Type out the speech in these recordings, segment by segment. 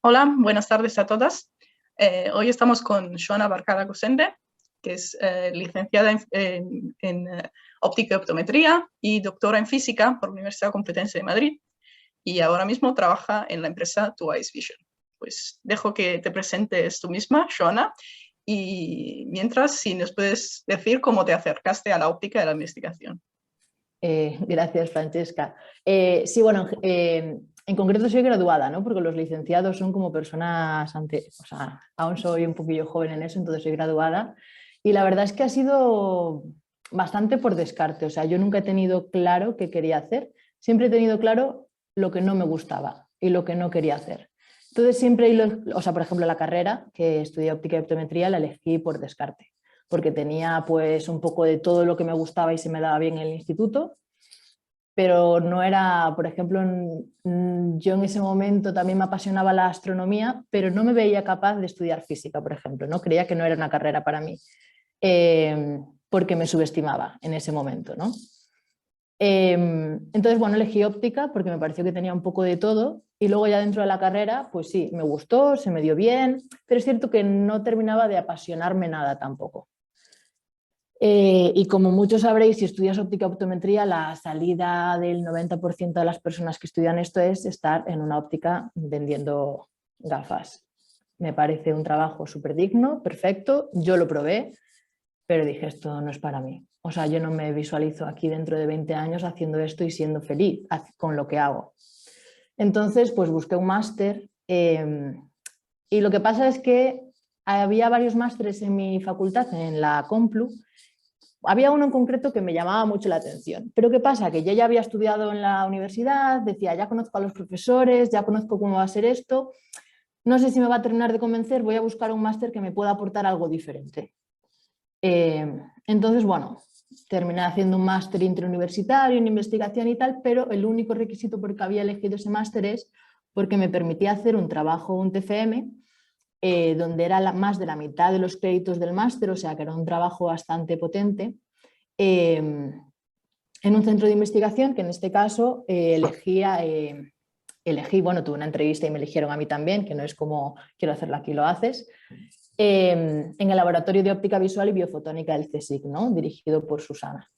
Hola, buenas tardes a todas. Hoy estamos con Joana Barcala Gosende, que es licenciada en óptica y optometría y doctora en física por la Universidad Complutense de Madrid, y ahora mismo trabaja en la empresa Two Eyes Vision. Pues dejo que te presentes tú misma, Joana, y mientras, si nos puedes decir cómo te acercaste a la óptica y a la investigación. Gracias, Francesca. Sí, bueno, en concreto soy graduada, ¿no? Porque los licenciados son como personas, o sea, aún soy un poquillo joven en eso, entonces soy graduada. Y la verdad es que ha sido bastante por descarte, o sea, yo nunca he tenido claro qué quería hacer, siempre he tenido claro lo que no me gustaba y lo que no quería hacer. Entonces siempre, o sea, por ejemplo, la carrera que estudié óptica y optometría la elegí por descarte, porque tenía pues un poco de todo lo que me gustaba y se me daba bien en el instituto, pero no era, por ejemplo, yo en ese momento también me apasionaba la astronomía, pero no me veía capaz de estudiar física, por ejemplo, ¿no? Creía que no era una carrera para mí, porque me subestimaba en ese momento, ¿no? Entonces, bueno, elegí óptica porque me pareció que tenía un poco de todo y luego ya dentro de la carrera, pues sí, me gustó, se me dio bien, pero es cierto que no terminaba de apasionarme nada tampoco. Y como muchos sabréis, si estudias óptica optometría, la salida del 90% de las personas que estudian esto es estar en una óptica vendiendo gafas. Me parece un trabajo súper digno, perfecto, yo lo probé, pero dije, esto no es para mí. O sea, yo no me visualizo aquí dentro de 20 años haciendo esto y siendo feliz con lo que hago. Entonces, pues busqué un máster y lo que pasa es que había varios másteres en mi facultad, en la Complu. Había uno en concreto que me llamaba mucho la atención, pero ¿qué pasa? Que yo ya había estudiado en la universidad, decía, ya conozco a los profesores, ya conozco cómo va a ser esto, no sé si me va a terminar de convencer, voy a buscar un máster que me pueda aportar algo diferente. Entonces, bueno, terminé haciendo un máster interuniversitario en investigación y tal, pero el único requisito por el que había elegido ese máster es porque me permitía hacer un trabajo, un TFM, donde era más de la mitad de los créditos del máster, o sea que era un trabajo bastante potente, en un centro de investigación que en este caso elegí, bueno, tuve una entrevista y me eligieron a mí también, que no es como quiero hacerlo aquí, lo haces, en el Laboratorio de Óptica Visual y Biofotónica del CSIC, ¿no? Dirigido por Susana.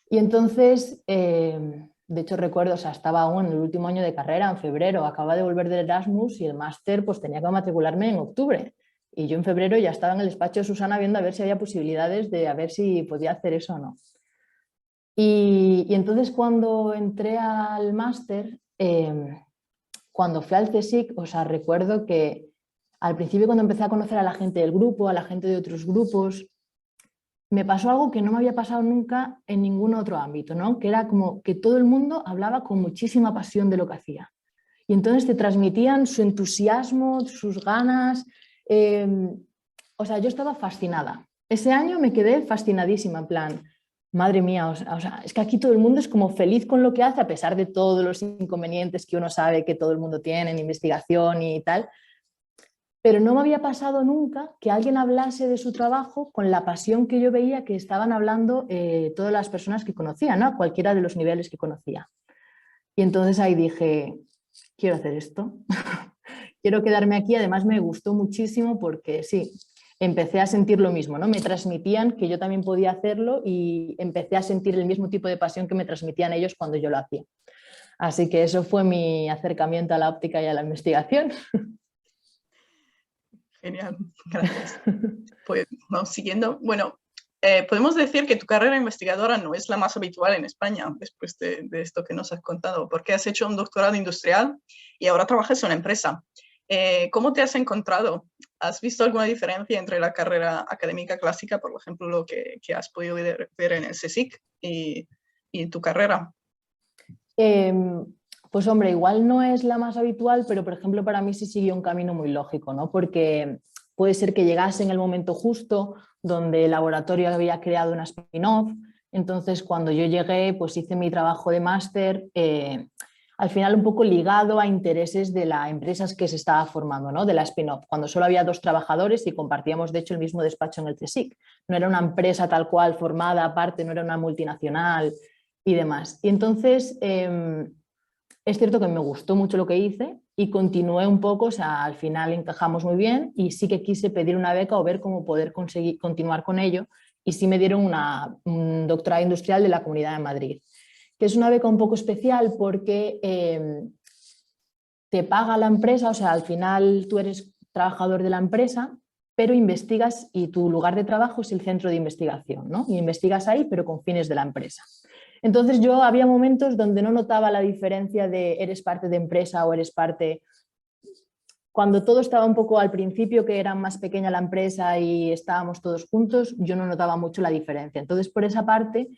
Y entonces, de hecho recuerdo, o sea, estaba aún en el último año de carrera, en febrero, acababa de volver del Erasmus y el máster pues tenía que matricularme en octubre. Y yo en febrero ya estaba en el despacho de Susana viendo a ver si había posibilidades de a ver si podía hacer eso o no. Y entonces cuando entré al máster, cuando fui al CSIC, o sea, recuerdo que al principio cuando empecé a conocer a la gente del grupo, a la gente de otros grupos, me pasó algo que no me había pasado nunca en ningún otro ámbito, ¿no? Que era como que todo el mundo hablaba con muchísima pasión de lo que hacía. Y entonces te transmitían su entusiasmo, sus ganas. eh, o sea, yo estaba fascinada. Ese año me quedé fascinadísima, en plan, madre mía, o sea, es que aquí todo el mundo es como feliz con lo que hace, a pesar de todos los inconvenientes que uno sabe que todo el mundo tiene en investigación y tal, pero no me había pasado nunca que alguien hablase de su trabajo con la pasión que yo veía que estaban hablando todas las personas que conocía, ¿no? A cualquiera de los niveles que conocía. Y entonces ahí dije, quiero hacer esto, quiero quedarme aquí. Además me gustó muchísimo porque sí, empecé a sentir lo mismo, ¿no? Me transmitían que yo también podía hacerlo y empecé a sentir el mismo tipo de pasión que me transmitían ellos cuando yo lo hacía. Así que eso fue mi acercamiento a la óptica y a la investigación. Genial, gracias. Pues vamos siguiendo. Bueno, podemos decir que tu carrera investigadora no es la más habitual en España después de esto que nos has contado, porque has hecho un doctorado industrial y ahora trabajas en una empresa. ¿Cómo te has encontrado? ¿Has visto alguna diferencia entre la carrera académica clásica, por ejemplo, lo que has podido ver en el CSIC y tu carrera? Pues hombre, igual no es la más habitual, pero por ejemplo para mí sí siguió un camino muy lógico, ¿no? Porque puede ser que llegase en el momento justo donde el laboratorio había creado una spin-off. Entonces cuando yo llegué pues hice mi trabajo de máster, al final un poco ligado a intereses de las empresas que se estaba formando, ¿no? De la spin-off, cuando solo había 2 trabajadores y compartíamos de hecho el mismo despacho en el CSIC. No era una empresa tal cual formada aparte, no era una multinacional y demás. Y entonces Es cierto que me gustó mucho lo que hice y continué un poco, o sea, al final encajamos muy bien y sí que quise pedir una beca o ver cómo poder conseguir continuar con ello y sí me dieron un doctorado industrial de la Comunidad de Madrid, que es una beca un poco especial porque te paga la empresa, o sea, al final tú eres trabajador de la empresa, pero investigas y tu lugar de trabajo es el centro de investigación, ¿no? Y investigas ahí, pero con fines de la empresa. Entonces yo había momentos donde no notaba la diferencia de eres parte de empresa o eres parte... Cuando todo estaba un poco al principio, que era más pequeña la empresa y estábamos todos juntos, yo no notaba mucho la diferencia. Entonces, por esa parte,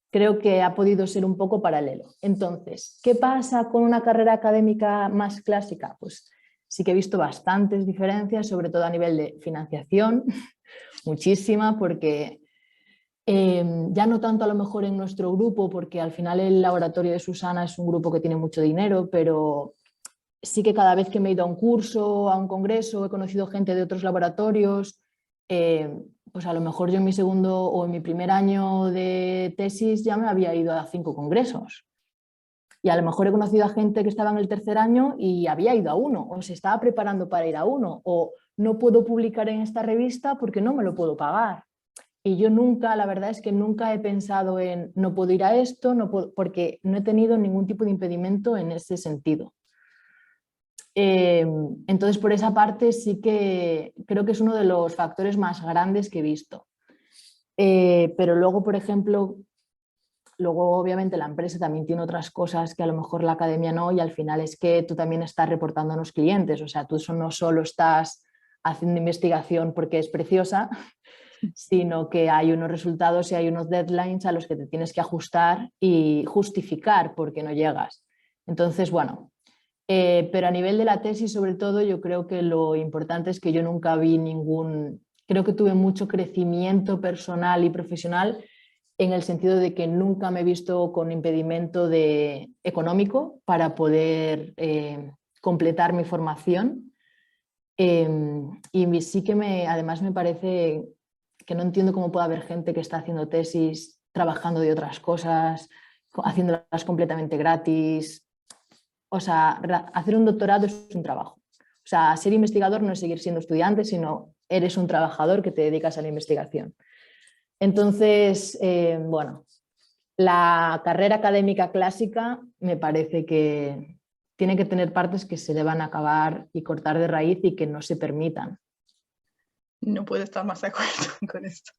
creo que ha podido ser un poco paralelo. Entonces, ¿qué pasa con una carrera académica más clásica? Pues sí que he visto bastantes diferencias, sobre todo a nivel de financiación, muchísima, porque ya no tanto a lo mejor en nuestro grupo, porque al final el laboratorio de Susana es un grupo que tiene mucho dinero, pero sí que cada vez que me he ido a un curso, a un congreso, he conocido gente de otros laboratorios, pues a lo mejor yo en mi segundo o en mi primer año de tesis ya me había ido a 5 congresos. Y a lo mejor he conocido a gente que estaba en el tercer año y había ido a uno, o se estaba preparando para ir a uno, o no puedo publicar en esta revista porque no me lo puedo pagar. Y yo nunca, la verdad es que nunca he pensado en no puedo ir a esto, no puedo, porque no he tenido ningún tipo de impedimento en ese sentido. Entonces, por esa parte sí que creo que es uno de los factores más grandes que he visto. Pero luego, por ejemplo, luego obviamente la empresa también tiene otras cosas que a lo mejor la academia no, y al final es que tú también estás reportando a los clientes, o sea, tú no solo estás haciendo investigación porque es preciosa, sino que hay unos resultados y hay unos deadlines a los que te tienes que ajustar y justificar por qué no llegas. Entonces, bueno, pero a nivel de la tesis, sobre todo, yo creo que lo importante es que yo nunca vi creo que tuve mucho crecimiento personal y profesional en el sentido de que nunca me he visto con impedimento económico para poder completar mi formación. Y sí que además me parece que no entiendo cómo puede haber gente que está haciendo tesis, trabajando de otras cosas, haciéndolas completamente gratis. O sea, hacer un doctorado es un trabajo. O sea, ser investigador no es seguir siendo estudiante, sino eres un trabajador que te dedicas a la investigación. Entonces, bueno, la carrera académica clásica me parece que tiene que tener partes que se deban acabar y cortar de raíz y que no se permitan. No puedo estar más de acuerdo con esto.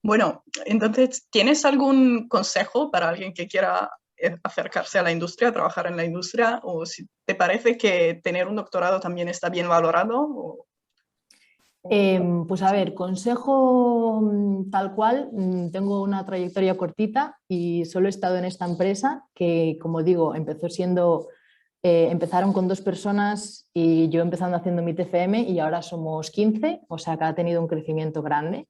Bueno, entonces, ¿tienes algún consejo para alguien que quiera acercarse a la industria, trabajar en la industria? ¿O si te parece que tener un doctorado también está bien valorado? Pues a ver, consejo tal cual, tengo una trayectoria cortita y solo he estado en esta empresa que, como digo, empezaron con 2 personas y yo empezando haciendo mi TFM y ahora somos 15, o sea que ha tenido un crecimiento grande.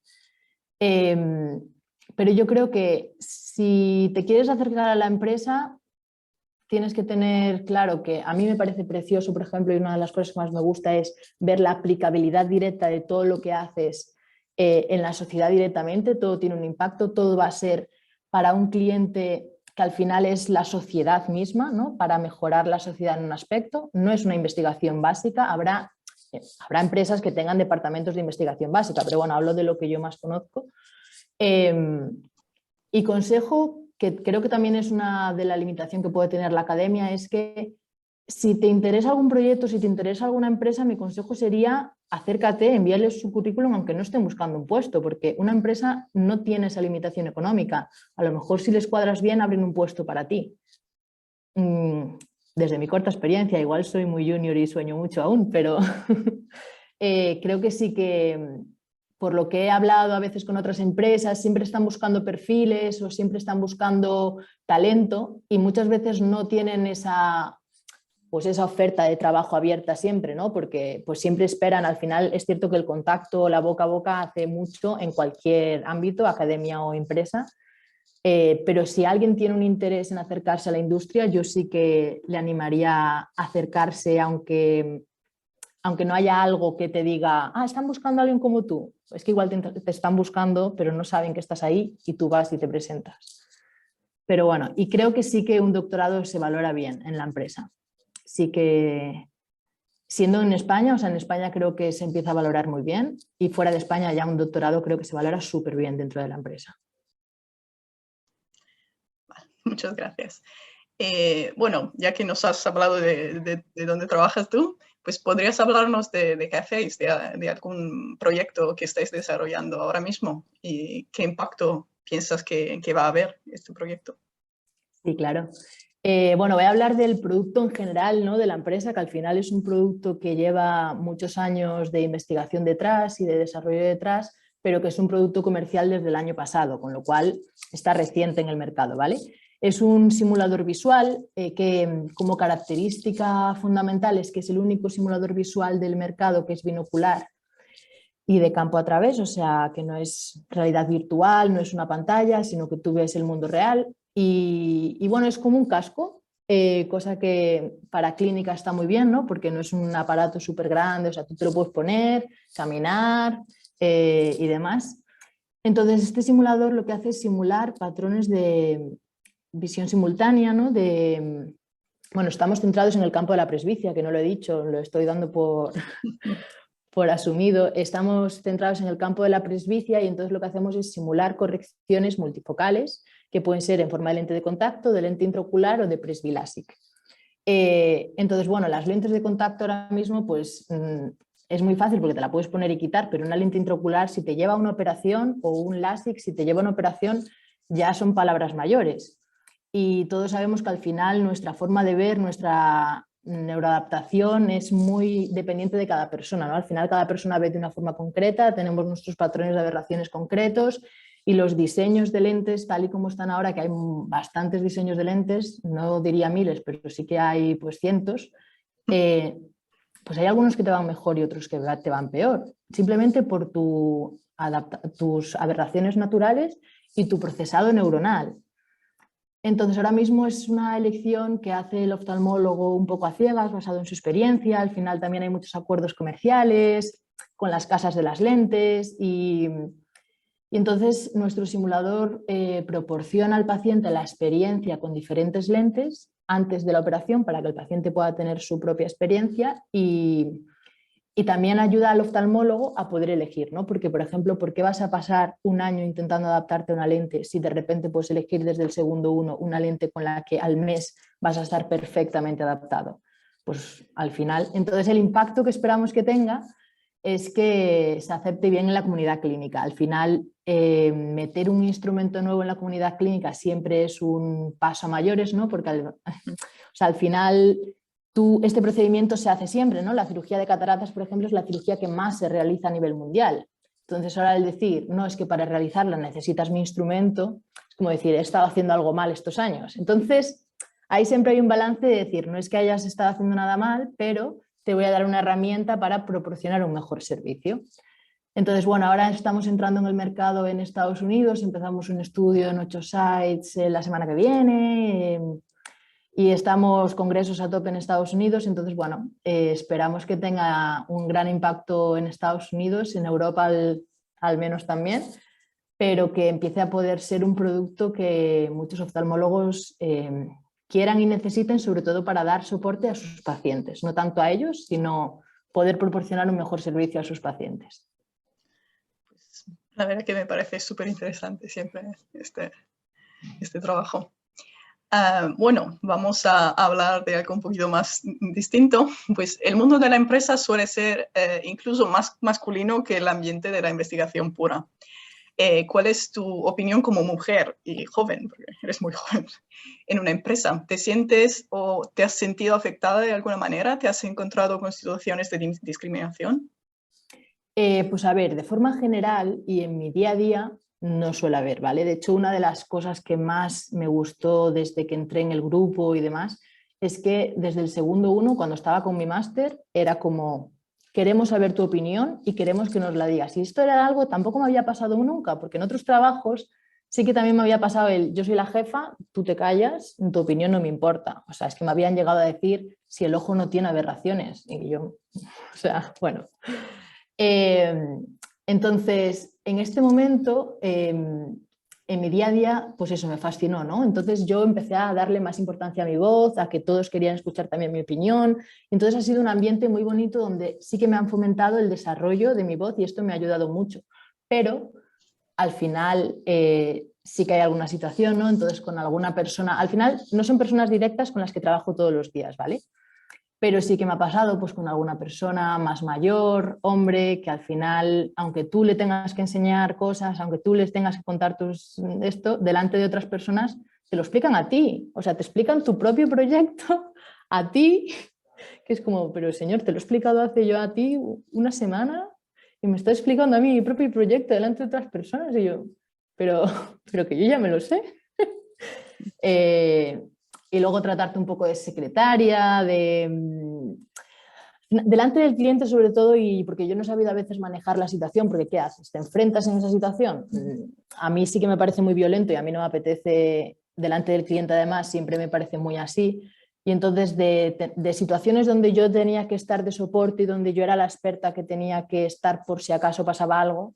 Pero yo creo que si te quieres acercar a la empresa, tienes que tener claro que a mí me parece precioso, por ejemplo, y una de las cosas que más me gusta es ver la aplicabilidad directa de todo lo que haces en la sociedad directamente. Todo tiene un impacto, todo va a ser para un cliente que al final es la sociedad misma, ¿no? Para mejorar la sociedad en un aspecto. No es una investigación básica, habrá empresas que tengan departamentos de investigación básica, pero bueno, hablo de lo que yo más conozco. Y consejo, que creo que también es una de la limitación que puede tener la academia, es que si te interesa algún proyecto, si te interesa alguna empresa, mi consejo sería acércate, envíales su currículum aunque no estén buscando un puesto, porque una empresa no tiene esa limitación económica. A lo mejor si les cuadras bien, abren un puesto para ti. Desde mi corta experiencia, igual soy muy junior y sueño mucho aún, pero creo que sí que por lo que he hablado a veces con otras empresas, siempre están buscando perfiles o siempre están buscando talento y muchas veces no tienen esa oferta de trabajo abierta siempre, ¿no? Porque pues siempre esperan, al final es cierto que el contacto, la boca a boca hace mucho en cualquier ámbito, academia o empresa, pero si alguien tiene un interés en acercarse a la industria, yo sí que le animaría a acercarse, aunque no haya algo que te diga, están buscando a alguien como tú. Es que igual te están buscando, pero no saben que estás ahí y tú vas y te presentas. Pero bueno, y creo que sí que un doctorado se valora bien en la empresa. Sí que, siendo en España, o sea, en España creo que se empieza a valorar muy bien y fuera de España ya un doctorado creo que se valora súper bien dentro de la empresa. Muchas gracias. Bueno, ya que nos has hablado de dónde trabajas tú, pues podrías hablarnos de qué hacéis, de algún proyecto que estáis desarrollando ahora mismo y qué impacto piensas que va a haber este proyecto. Sí, claro. Bueno, voy a hablar del producto en general, ¿no? De la empresa, que al final es un producto que lleva muchos años de investigación detrás y de desarrollo detrás, pero que es un producto comercial desde el año pasado, con lo cual está reciente en el mercado, ¿vale? Es un simulador visual que como característica fundamental es que es el único simulador visual del mercado que es binocular y de campo a través, o sea, que no es realidad virtual, no es una pantalla, sino que tú ves el mundo real. Y bueno, es como un casco, cosa que para clínica está muy bien, ¿no? Porque no es un aparato súper grande, o sea, tú te lo puedes poner, caminar y demás. Entonces, este simulador lo que hace es simular patrones de visión simultánea, ¿no? Bueno, estamos centrados en el campo de la presbicia, que no lo he dicho, lo estoy dando por asumido. Estamos centrados en el campo de la presbicia y entonces lo que hacemos es simular correcciones multifocales que pueden ser en forma de lente de contacto, de lente intraocular o de presbilásic. Entonces, bueno, las lentes de contacto ahora mismo pues es muy fácil porque te la puedes poner y quitar, pero una lente intraocular si te lleva a una operación o un LASIK si te lleva a una operación ya son palabras mayores. Y todos sabemos que al final nuestra forma de ver, nuestra neuroadaptación es muy dependiente de cada persona, ¿no? Al final cada persona ve de una forma concreta, tenemos nuestros patrones de aberraciones concretos y los diseños de lentes, tal y como están ahora, que hay bastantes diseños de lentes, no diría miles, pero sí que hay pues cientos, pues hay algunos que te van mejor y otros que te van peor, simplemente por tus aberraciones naturales y tu procesado neuronal. Entonces ahora mismo es una elección que hace el oftalmólogo un poco a ciegas, basado en su experiencia. Al final también hay muchos acuerdos comerciales con las casas de las lentes y entonces nuestro simulador proporciona al paciente la experiencia con diferentes lentes antes de la operación para que el paciente pueda tener su propia experiencia y también ayuda al oftalmólogo a poder elegir, ¿no? Porque, por ejemplo, ¿por qué vas a pasar un año intentando adaptarte a una lente si de repente puedes elegir desde el segundo uno una lente con la que al mes vas a estar perfectamente adaptado? Pues al final, entonces el impacto que esperamos que tenga es que se acepte bien en la comunidad clínica. Al final, meter un instrumento nuevo en la comunidad clínica siempre es un paso a mayores, ¿no? Porque o sea, al final este procedimiento se hace siempre, ¿no? La cirugía de cataratas, por ejemplo, es la cirugía que más se realiza a nivel mundial. Entonces, ahora el decir, no, es que para realizarla necesitas mi instrumento, es como decir, he estado haciendo algo mal estos años. Entonces, ahí siempre hay un balance de decir, no es que hayas estado haciendo nada mal, pero te voy a dar una herramienta para proporcionar un mejor servicio. Entonces, bueno, ahora estamos entrando en el mercado en Estados Unidos, empezamos un estudio en 8 sites la semana que viene, y estamos congresos a tope en Estados Unidos, entonces, bueno, esperamos que tenga un gran impacto en Estados Unidos, en Europa al menos también, pero que empiece a poder ser un producto que muchos oftalmólogos quieran y necesiten, sobre todo para dar soporte a sus pacientes, no tanto a ellos, sino poder proporcionar un mejor servicio a sus pacientes. Pues, la verdad que me parece súper interesante siempre este trabajo. Bueno, vamos a hablar de algo un poquito más distinto. Pues el mundo de la empresa suele ser incluso más masculino que el ambiente de la investigación pura. ¿Cuál es tu opinión como mujer y joven, porque eres muy joven, en una empresa? ¿Te sientes o te has sentido afectada de alguna manera? ¿Te has encontrado con situaciones de discriminación? Pues a ver, de forma general y en mi día a día no suele haber, ¿vale? De hecho, una de las cosas que más me gustó desde que entré en el grupo y demás es que desde el segundo uno, cuando estaba con mi máster, era como, queremos saber tu opinión y queremos que nos la digas. Y esto era algo, tampoco me había pasado nunca, porque en otros trabajos sí que también me había pasado yo soy la jefa, tú te callas, tu opinión no me importa. O sea, es que me habían llegado a decir si el ojo no tiene aberraciones. Y yo, o sea, bueno. Entonces, en este momento en mi día a día, pues eso me fascinó, ¿no? Entonces yo empecé a darle más importancia a mi voz, a que todos querían escuchar también mi opinión. Entonces ha sido un ambiente muy bonito donde sí que me han fomentado el desarrollo de mi voz y esto me ha ayudado mucho. Pero al final sí que hay alguna situación, ¿no? Entonces con alguna persona, al final no son personas directas con las que trabajo todos los días, ¿vale? Pero sí que me ha pasado pues, con alguna persona más mayor, hombre, que al final, aunque tú le tengas que enseñar cosas, aunque tú les tengas que contar esto, delante de otras personas, te lo explican a ti. O sea, te explican tu propio proyecto a ti, que es como, pero señor, te lo he explicado hace yo a ti una semana y me está explicando a mí mi propio proyecto delante de otras personas. Y yo, pero, pero que yo ya me lo sé. Y luego tratarte un poco de secretaria, delante del cliente sobre todo, y porque yo no he sabido a veces manejar la situación, porque ¿qué haces? ¿Te enfrentas en esa situación? A mí sí que me parece muy violento y a mí no me apetece, delante del cliente además, siempre me parece muy así. Y entonces de situaciones donde yo tenía que estar de soporte y donde yo era la experta que tenía que estar por si acaso pasaba algo,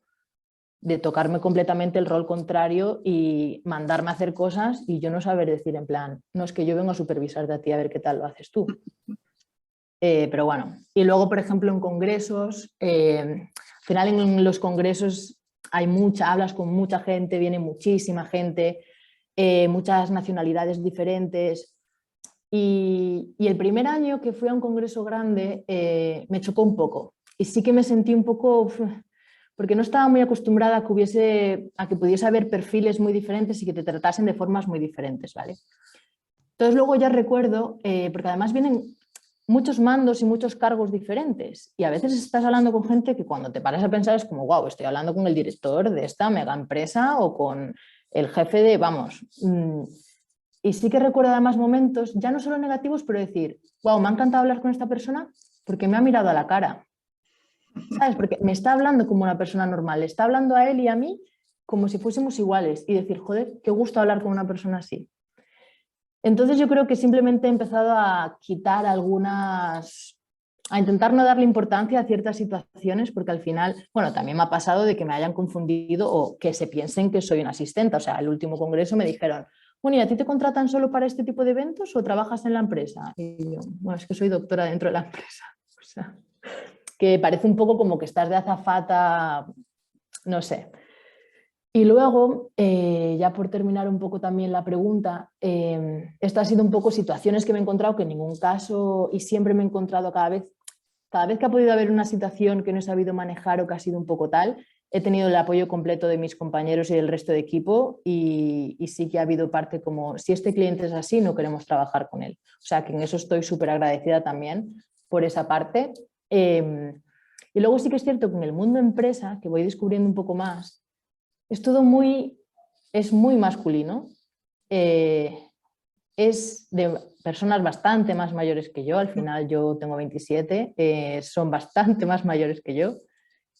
de tocarme completamente el rol contrario y mandarme a hacer cosas y yo no saber decir en plan, no, es que yo vengo a supervisarte a ti a ver qué tal lo haces tú. Pero bueno, y luego por ejemplo en congresos, al final en los congresos hablas con mucha gente, viene muchísima gente, muchas nacionalidades diferentes y el primer año que fui a un congreso grande me chocó un poco y sí que me sentí un poco... porque no estaba muy acostumbrada a que pudiese haber perfiles muy diferentes y que te tratasen de formas muy diferentes, ¿vale? Entonces luego ya recuerdo, porque además vienen muchos mandos y muchos cargos diferentes y a veces estás hablando con gente que cuando te paras a pensar es como, wow, estoy hablando con el director de esta mega empresa o con el jefe de, vamos... Y sí que recuerdo además momentos, ya no solo negativos, pero decir, wow, me ha encantado hablar con esta persona porque me ha mirado a la cara. ¿Sabes? Porque me está hablando como una persona normal, le está hablando a él y a mí como si fuésemos iguales y decir, joder, qué gusto hablar con una persona así. Entonces yo creo que simplemente he empezado a quitar a intentar no darle importancia a ciertas situaciones porque al final, bueno, también me ha pasado de que me hayan confundido o que se piensen que soy una asistente. O sea, el último congreso me dijeron, bueno, ¿y a ti te contratan solo para este tipo de eventos o trabajas en la empresa? Y yo, bueno, es que soy doctora dentro de la empresa. O sea, que parece un poco como que estás de azafata, no sé. Y luego, ya por terminar un poco también la pregunta, esto ha sido un poco situaciones que me he encontrado que en ningún caso, y siempre me he encontrado cada vez que ha podido haber una situación que no he sabido manejar o que ha sido un poco tal, he tenido el apoyo completo de mis compañeros y del resto de equipo y sí que ha habido parte como, si este cliente es así, no queremos trabajar con él. O sea, que en eso estoy súper agradecida también por esa parte. Y luego sí que es cierto que en el mundo empresa, que voy descubriendo un poco más, es todo es muy masculino, es de personas bastante más mayores que yo, al final yo tengo 27, son bastante más mayores que yo,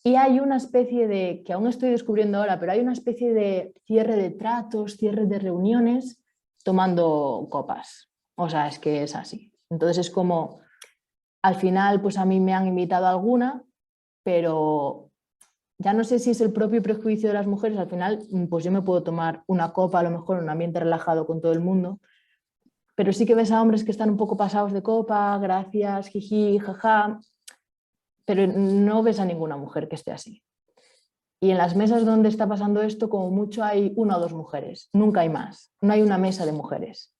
y hay una especie de, que aún estoy descubriendo ahora, pero hay una especie de cierre de tratos, cierre de reuniones, tomando copas. O sea, es que es así. Entonces es como, al final pues a mí me han invitado a alguna, pero ya no sé si es el propio prejuicio de las mujeres, al final pues yo me puedo tomar una copa, a lo mejor en un ambiente relajado con todo el mundo, pero sí que ves a hombres que están un poco pasados de copa, gracias, jiji, jaja, pero no ves a ninguna mujer que esté así. Y en las mesas donde está pasando esto, como mucho hay una o dos mujeres, nunca hay más, no hay una mesa de mujeres.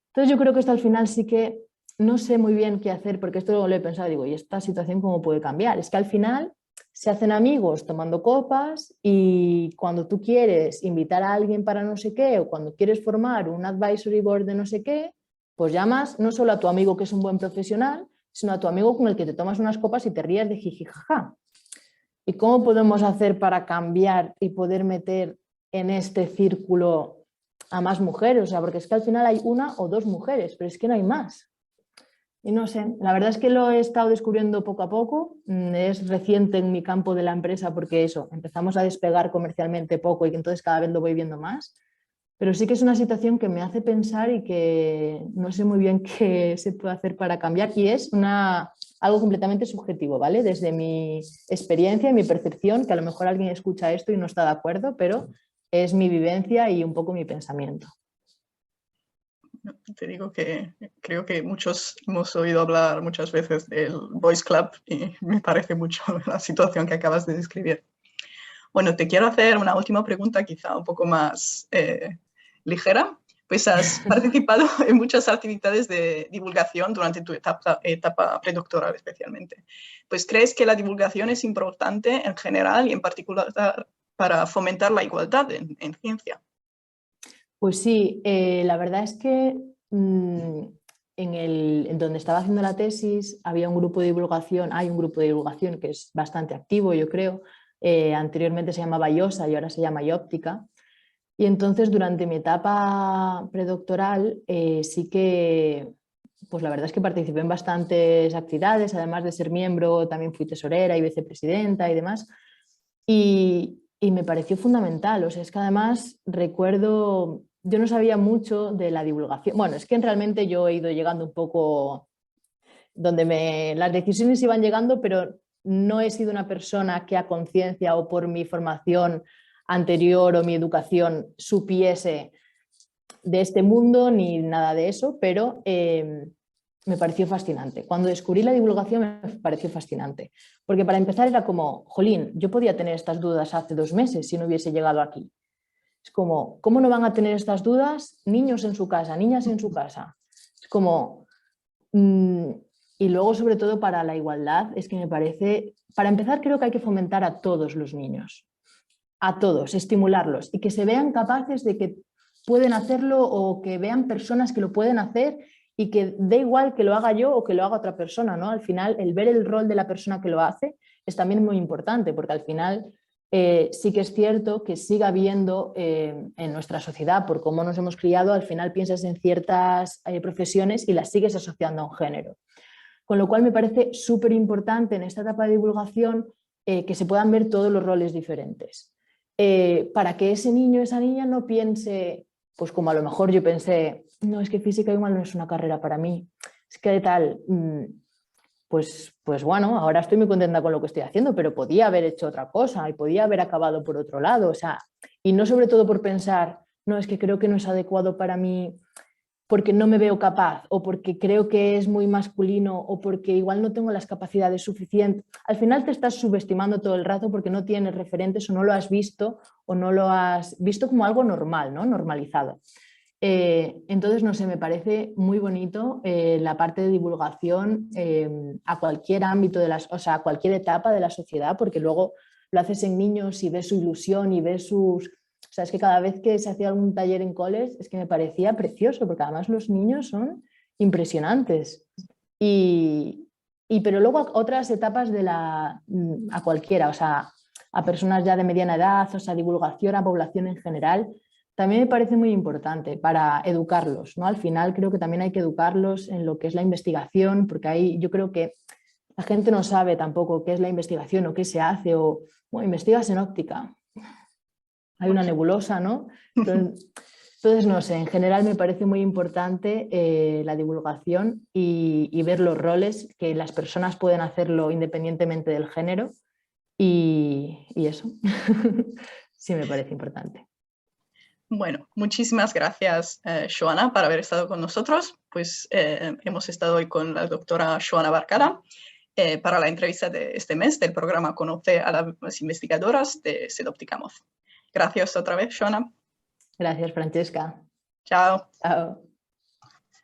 Entonces yo creo que esto al final sí que no sé muy bien qué hacer, porque esto lo he pensado, digo, ¿y esta situación cómo puede cambiar? Es que al final se hacen amigos tomando copas y cuando tú quieres invitar a alguien para no sé qué o cuando quieres formar un advisory board de no sé qué, pues llamas no solo a tu amigo que es un buen profesional, sino a tu amigo con el que te tomas unas copas y te rías de jiji jaja. ¿Y cómo podemos hacer para cambiar y poder meter en este círculo a más mujeres? O sea, porque es que al final hay una o dos mujeres, pero es que no hay más. Y no sé, la verdad es que lo he estado descubriendo poco a poco, es reciente en mi campo de la empresa porque eso, empezamos a despegar comercialmente poco y que entonces cada vez lo voy viendo más, pero sí que es una situación que me hace pensar y que no sé muy bien qué se puede hacer para cambiar y es algo completamente subjetivo, ¿vale? Desde mi experiencia y mi percepción, que a lo mejor alguien escucha esto y no está de acuerdo, pero es mi vivencia y un poco mi pensamiento. Te digo que creo que muchos hemos oído hablar muchas veces del Boys Club y me parece mucho la situación que acabas de describir. Bueno, te quiero hacer una última pregunta, quizá un poco más ligera. Pues has participado en muchas actividades de divulgación durante tu etapa predoctoral especialmente. Pues ¿crees que la divulgación es importante en general y en particular para fomentar la igualdad en ciencia? Pues sí, la verdad es que en donde estaba haciendo la tesis había un grupo de divulgación, hay un grupo de divulgación que es bastante activo, yo creo. Anteriormente se llamaba IOSA y ahora se llama IOPTICA. Y entonces durante mi etapa predoctoral sí que, pues la verdad es que participé en bastantes actividades, además de ser miembro, también fui tesorera y vicepresidenta y demás. Y me pareció fundamental, o sea, es que además recuerdo, yo no sabía mucho de la divulgación, bueno, es que realmente yo he ido llegando un poco donde las decisiones iban llegando, pero no he sido una persona que a conciencia o por mi formación anterior o mi educación supiese de este mundo ni nada de eso, pero me pareció fascinante. Cuando descubrí la divulgación me pareció fascinante, porque para empezar era como, jolín, yo podía tener estas dudas hace 2 meses si no hubiese llegado aquí. Es como, ¿cómo no van a tener estas dudas niños en su casa, niñas en su casa? Es como... y luego, sobre todo, para la igualdad, es que me parece, para empezar, creo que hay que fomentar a todos los niños, a todos, estimularlos y que se vean capaces de que pueden hacerlo o que vean personas que lo pueden hacer y que da igual que lo haga yo o que lo haga otra persona, ¿no? Al final, el ver el rol de la persona que lo hace es también muy importante, porque al final sí que es cierto que siga habiendo en nuestra sociedad, por cómo nos hemos criado, al final piensas en ciertas profesiones y las sigues asociando a un género. Con lo cual me parece súper importante en esta etapa de divulgación que se puedan ver todos los roles diferentes. Para que ese niño o esa niña no piense, pues como a lo mejor yo pensé, no, es que física igual no es una carrera para mí, es que tal, pues bueno, ahora estoy muy contenta con lo que estoy haciendo, pero podía haber hecho otra cosa y podía haber acabado por otro lado, o sea, y no sobre todo por pensar, no, es que creo que no es adecuado para mí porque no me veo capaz o porque creo que es muy masculino o porque igual no tengo las capacidades suficientes. Al final te estás subestimando todo el rato porque no tienes referentes o no lo has visto o no lo has visto como algo normal, ¿no? Normalizado. Entonces, no sé, me parece muy bonito la parte de divulgación a cualquier ámbito, o sea, a cualquier etapa de la sociedad, porque luego lo haces en niños y ves su ilusión y ves sus... O sea, es que cada vez que se hacía algún taller en coles es que me parecía precioso, porque además los niños son impresionantes. Pero luego a otras etapas a cualquiera, o sea, a personas ya de mediana edad, o sea, divulgación a población en general, también me parece muy importante para educarlos, ¿no? Al final creo que también hay que educarlos en lo que es la investigación, porque ahí yo creo que la gente no sabe tampoco qué es la investigación o qué se hace, o bueno, investigas en óptica. Hay una nebulosa, ¿no? Entonces, no sé, en general me parece muy importante la divulgación y ver los roles, que las personas pueden hacerlo independientemente del género y eso sí me parece importante. Bueno, muchísimas gracias, Joana, por haber estado con nosotros. Pues hemos estado hoy con la doctora Joana Barcala para la entrevista de este mes del programa Conoce a las investigadoras de Sedopticamos. Gracias otra vez, Joana. Gracias, Francesca. Chao. Chao.